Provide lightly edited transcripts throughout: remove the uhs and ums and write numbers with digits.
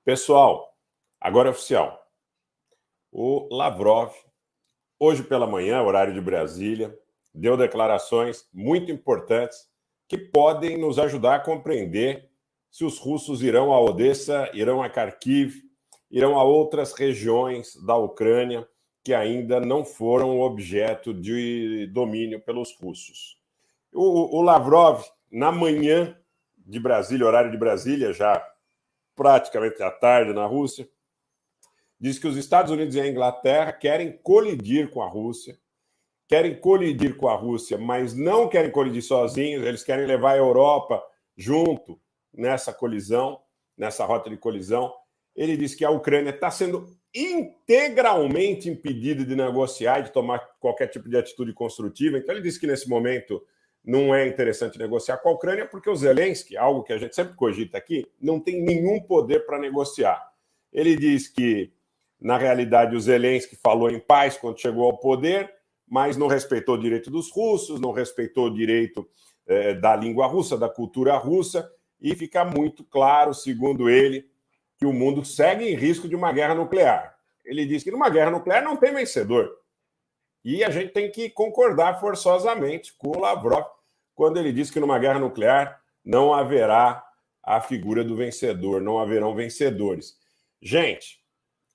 Pessoal, agora é oficial. O Lavrov, hoje pela manhã, horário de Brasília, deu declarações muito importantes que podem nos ajudar a compreender se os russos irão a Odessa, irão a Kharkiv, irão a outras regiões da Ucrânia que ainda não foram objeto de domínio pelos russos. O Lavrov, na manhã de Brasília, horário de Brasília, já praticamente à tarde na Rússia, diz que os Estados Unidos e a Inglaterra querem colidir com a Rússia, mas não querem colidir sozinhos, eles querem levar a Europa junto nessa colisão, nessa rota de colisão. Ele diz que a Ucrânia está sendo integralmente impedida de negociar, de tomar qualquer tipo de atitude construtiva. Então ele diz que nesse momento não é interessante negociar com a Ucrânia, porque o Zelensky, algo que a gente sempre cogita aqui, não tem nenhum poder para negociar. Ele diz que, na realidade, o Zelensky falou em paz quando chegou ao poder, mas não respeitou o direito dos russos, não respeitou o direito da língua russa, da cultura russa, e fica muito claro, segundo ele, que o mundo segue em risco de uma guerra nuclear. Ele diz que numa guerra nuclear não tem vencedor. E a gente tem que concordar forçosamente com o Lavrov quando ele diz que numa guerra nuclear não haverá a figura do vencedor, não haverão vencedores. Gente,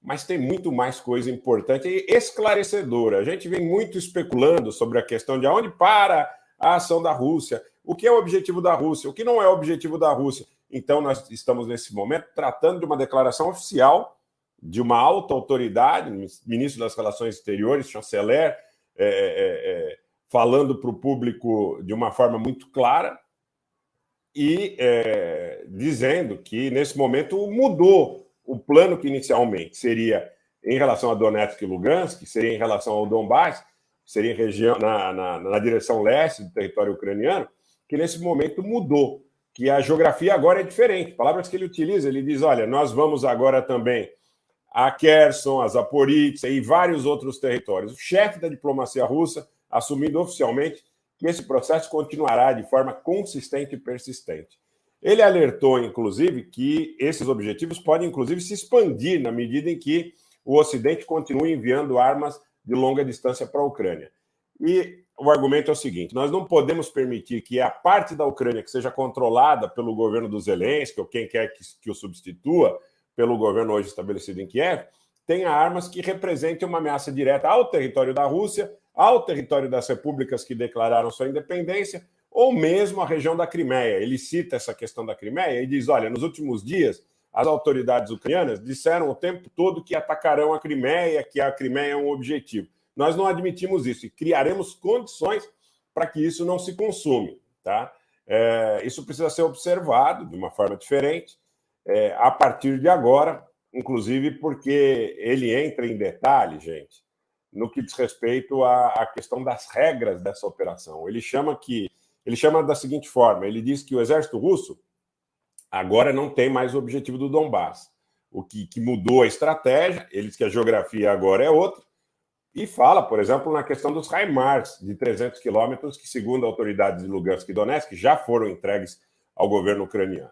mas tem muito mais coisa importante e esclarecedora. A gente vem muito especulando sobre a questão de aonde para a ação da Rússia, o que é o objetivo da Rússia, o que não é o objetivo da Rússia. Então, nós estamos, nesse momento, tratando de uma declaração oficial de uma alta autoridade, ministro das Relações Exteriores, chanceler, falando para o público de uma forma muito clara e dizendo que, nesse momento, mudou o plano que inicialmente seria em relação a Donetsk e Lugansk, seria em relação ao Donbass, seria região, na direção leste do território ucraniano, que nesse momento mudou, que a geografia agora é diferente. Palavras que ele utiliza, ele diz, olha, nós vamos agora também a Kherson, a Zaporizhzhia e vários outros territórios. O chefe da diplomacia russa assumindo oficialmente que esse processo continuará de forma consistente e persistente. Ele alertou, inclusive, que esses objetivos podem, inclusive, se expandir na medida em que o Ocidente continue enviando armas de longa distância para a Ucrânia. E o argumento é o seguinte, nós não podemos permitir que a parte da Ucrânia que seja controlada pelo governo do Zelensky, ou quem quer que o substitua, pelo governo hoje estabelecido em Kiev, tenha armas que representem uma ameaça direta ao território da Rússia, ao território das repúblicas que declararam sua independência, ou mesmo a região da Crimeia. Ele cita essa questão da Crimeia e diz, olha, nos últimos dias, as autoridades ucranianas disseram o tempo todo que atacarão a Crimeia, que a Crimeia é um objetivo. Nós não admitimos isso e criaremos condições para que isso não se consuma. Tá? Isso precisa ser observado de uma forma diferente, a partir de agora, inclusive porque ele entra em detalhe, gente, no que diz respeito à questão das regras dessa operação. Ele chama da seguinte forma, ele diz que o exército russo agora não tem mais o objetivo do Donbass, o que mudou a estratégia, ele diz que a geografia agora é outra, e fala, por exemplo, na questão dos HIMARS, de 300 quilômetros, que, segundo autoridades de Lugansk e Donetsk, já foram entregues ao governo ucraniano.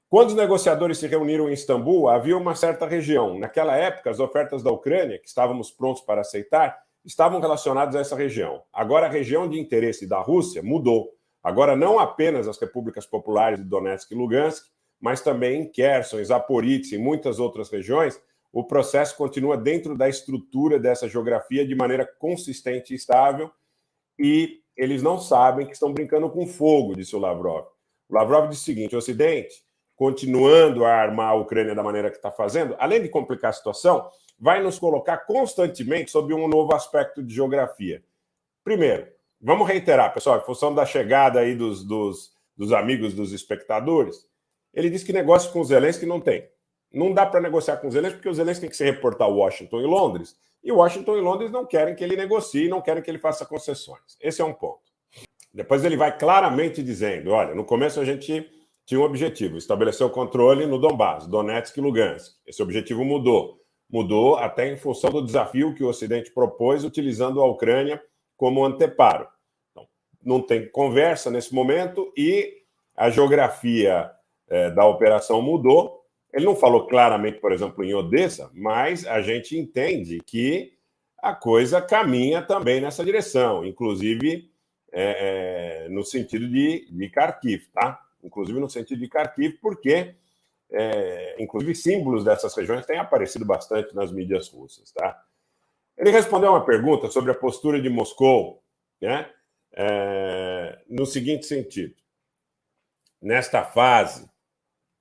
Quando os negociadores se reuniram em Istambul, havia uma certa região. Naquela época, as ofertas da Ucrânia, que estávamos prontos para aceitar, estavam relacionadas a essa região. Agora, a região de interesse da Rússia mudou. Agora, não apenas as repúblicas populares de Donetsk e Lugansk, mas também em Kherson, Zaporizhzhia e muitas outras regiões, o processo continua dentro da estrutura dessa geografia de maneira consistente e estável, e eles não sabem que estão brincando com fogo, disse o Lavrov. O Lavrov disse o seguinte, o Ocidente, continuando a armar a Ucrânia da maneira que está fazendo, além de complicar a situação, vai nos colocar constantemente sob um novo aspecto de geografia. Primeiro, vamos reiterar, pessoal, em função da chegada aí dos amigos, dos espectadores, ele disse que negócio com o Zelensky não tem. Não dá para negociar com o Zelensky, porque o Zelensky tem que se reportar a Washington e Londres, e Washington e Londres não querem que ele negocie, não querem que ele faça concessões. Esse é um ponto. Depois ele vai claramente dizendo, olha, no começo a gente tinha um objetivo, estabelecer o controle no Donbass, Donetsk e Lugansk. Esse objetivo mudou. Mudou até em função do desafio que o Ocidente propôs, utilizando a Ucrânia como anteparo. Então, não tem conversa nesse momento e a geografia da operação mudou Ele não falou claramente, por exemplo, em Odessa, mas a gente entende que a coisa caminha também nessa direção, inclusive no sentido de Kharkiv, tá? Inclusive no sentido de Kharkiv, porque, inclusive, símbolos dessas regiões têm aparecido bastante nas mídias russas, tá? Ele respondeu uma pergunta sobre a postura de Moscou, né? No seguinte sentido: nesta fase,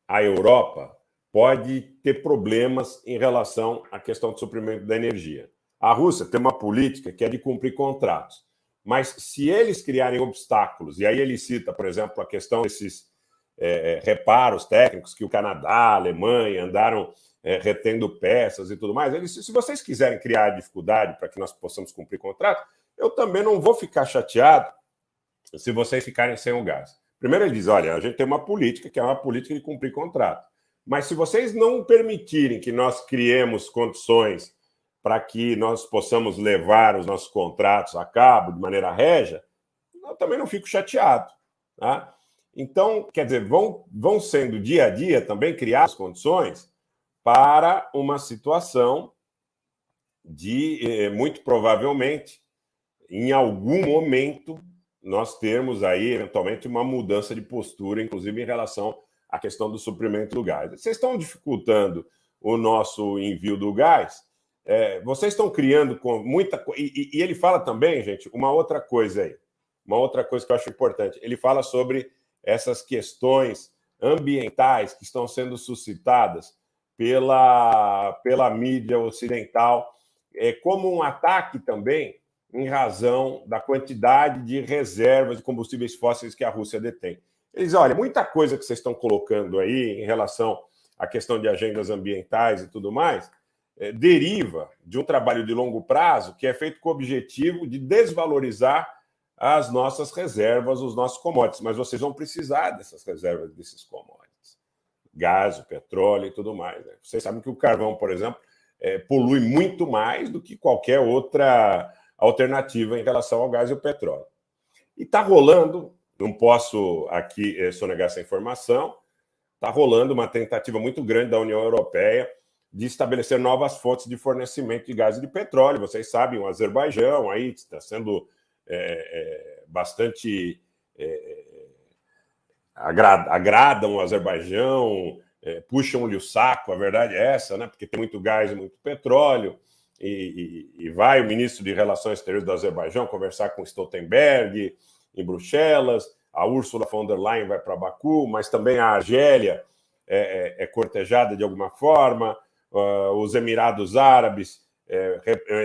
a Europa pode ter problemas em relação à questão do suprimento da energia. A Rússia tem uma política que é de cumprir contratos, mas se eles criarem obstáculos, e aí ele cita, por exemplo, a questão desses reparos técnicos que o Canadá, a Alemanha andaram retendo peças e tudo mais, se vocês quiserem criar dificuldade para que nós possamos cumprir contrato, eu também não vou ficar chateado se vocês ficarem sem o gás. Primeiro ele diz, olha, a gente tem uma política que é uma política de cumprir contrato, mas se vocês não permitirem que nós criemos condições para que nós possamos levar os nossos contratos a cabo de maneira régia, eu também não fico chateado, tá? Então, quer dizer, vão sendo dia a dia também criadas condições para uma situação de, muito provavelmente, em algum momento, nós termos aí, eventualmente, uma mudança de postura, inclusive em relação à questão do suprimento do gás. Vocês estão dificultando o nosso envio do gás, vocês estão criando com muita coisa. E ele fala também, gente, uma outra coisa aí, uma outra coisa que eu acho importante. Ele fala sobre essas questões ambientais que estão sendo suscitadas pela mídia ocidental, como um ataque também em razão da quantidade de reservas de combustíveis fósseis que a Rússia detém. Eles, olha, muita coisa que vocês estão colocando aí em relação à questão de agendas ambientais e tudo mais, deriva de um trabalho de longo prazo que é feito com o objetivo de desvalorizar as nossas reservas, os nossos commodities. Mas vocês vão precisar dessas reservas, desses commodities. Gás, o petróleo e tudo mais, né? Vocês sabem que o carvão, por exemplo, polui muito mais do que qualquer outra alternativa em relação ao gás e ao petróleo. E está rolando, não posso aqui sonegar essa informação, está rolando uma tentativa muito grande da União Europeia de estabelecer novas fontes de fornecimento de gás e de petróleo. Vocês sabem, o Azerbaijão aí está sendo bastante... agradam o Azerbaijão, puxam-lhe o saco, a verdade é essa, né? Porque tem muito gás e muito petróleo, e vai o ministro de Relações Exteriores do Azerbaijão conversar com Stoltenberg em Bruxelas, a Ursula von der Leyen vai para Baku, mas também a Argélia é cortejada de alguma forma, os Emirados Árabes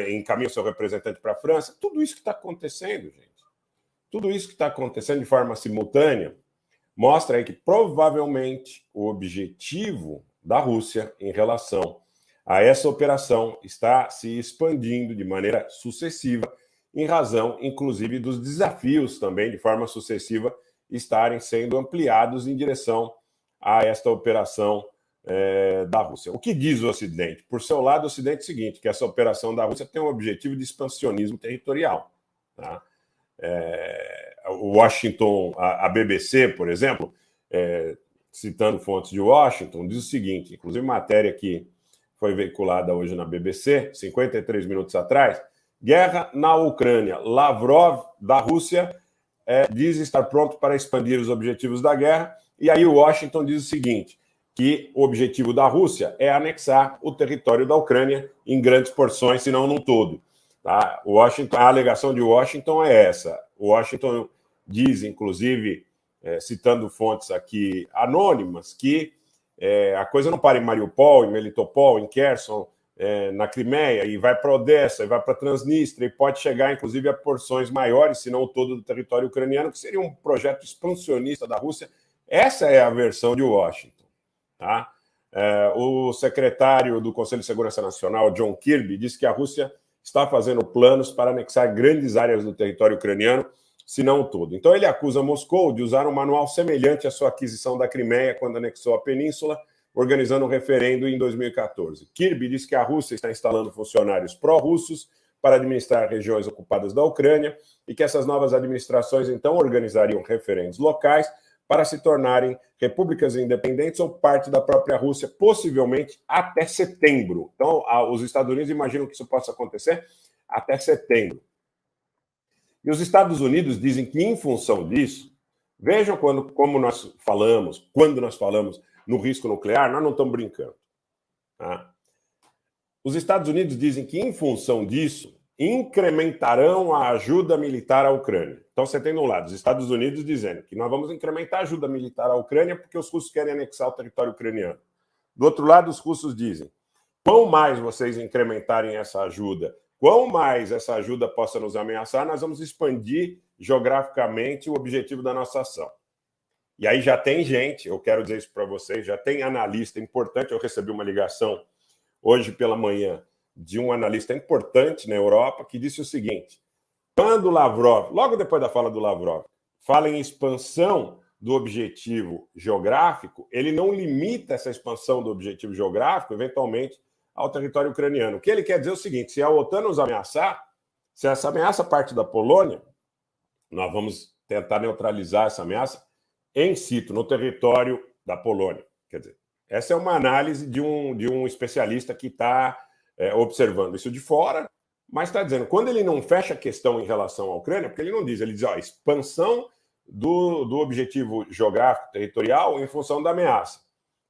encaminham seu representante para a França. Tudo isso que está acontecendo, gente, tudo isso que está acontecendo de forma simultânea, mostra aí que provavelmente o objetivo da Rússia em relação a essa operação está se expandindo de maneira sucessiva, em razão, inclusive, dos desafios também, de forma sucessiva, estarem sendo ampliados em direção a esta operação da Rússia. O que diz o Ocidente? Por seu lado, o Ocidente é o seguinte, que essa operação da Rússia tem um objetivo de expansionismo territorial, tá? O Washington, a BBC, por exemplo, citando fontes de Washington, diz o seguinte, inclusive matéria que foi veiculada hoje na BBC, 53 minutos atrás, guerra na Ucrânia. Lavrov, da Rússia, diz estar pronto para expandir os objetivos da guerra, e aí o Washington diz o seguinte, que o objetivo da Rússia é anexar o território da Ucrânia em grandes porções, se não num todo. Tá? A alegação de Washington é essa. O Washington diz, inclusive, citando fontes aqui anônimas, que a coisa não para em Mariupol, em Melitopol, em Kherson, na Crimeia, e vai para Odessa, e vai para Transnistria, e pode chegar, inclusive, a porções maiores, se não todo do território ucraniano, que seria um projeto expansionista da Rússia. Essa é a versão de Washington. Tá? O secretário do Conselho de Segurança Nacional, John Kirby, disse que a Rússia está fazendo planos para anexar grandes áreas do território ucraniano, se não todo. Então, ele acusa Moscou de usar um manual semelhante à sua aquisição da Crimeia quando anexou a península, organizando um referendo em 2014. Kirby diz que a Rússia está instalando funcionários pró-russos para administrar regiões ocupadas da Ucrânia e que essas novas administrações, então, organizariam referendos locais para se tornarem repúblicas independentes ou parte da própria Rússia, possivelmente até setembro. Então, os Estados Unidos imaginam que isso possa acontecer até setembro. E os Estados Unidos dizem que, em função disso, vejam quando nós falamos no risco nuclear, nós não estamos brincando. Tá? Os Estados Unidos dizem que, em função disso, incrementarão a ajuda militar à Ucrânia. Então, você tem de um lado os Estados Unidos dizendo que nós vamos incrementar a ajuda militar à Ucrânia porque os russos querem anexar o território ucraniano. Do outro lado, os russos dizem: quanto mais vocês incrementarem essa ajuda, quanto mais essa ajuda possa nos ameaçar, nós vamos expandir geograficamente o objetivo da nossa ação. E aí já tem gente, eu quero dizer isso para vocês, já tem analista importante. Eu recebi uma ligação hoje pela manhã de um analista importante na Europa que disse o seguinte: quando Lavrov, logo depois da fala do Lavrov, fala em expansão do objetivo geográfico, ele não limita essa expansão do objetivo geográfico, eventualmente, ao território ucraniano. O que ele quer dizer é o seguinte: se a OTAN nos ameaçar, se essa ameaça parte da Polônia, nós vamos tentar neutralizar essa ameaça em situ, no território da Polônia. Quer dizer, essa é uma análise de um especialista que está observando isso de fora, mas está dizendo, quando ele não fecha a questão em relação à Ucrânia, porque ele não diz, ele diz, expansão do objetivo geográfico, territorial, em função da ameaça,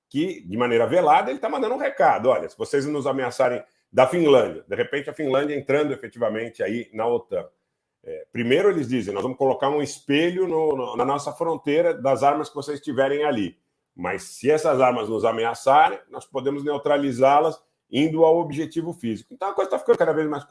que, de maneira velada, ele está mandando um recado: olha, se vocês nos ameaçarem da Finlândia, de repente a Finlândia entrando efetivamente aí na OTAN, primeiro eles dizem, nós vamos colocar um espelho na nossa fronteira das armas que vocês tiverem ali, mas se essas armas nos ameaçarem, nós podemos neutralizá-las indo ao objetivo físico. Então a coisa está ficando cada vez mais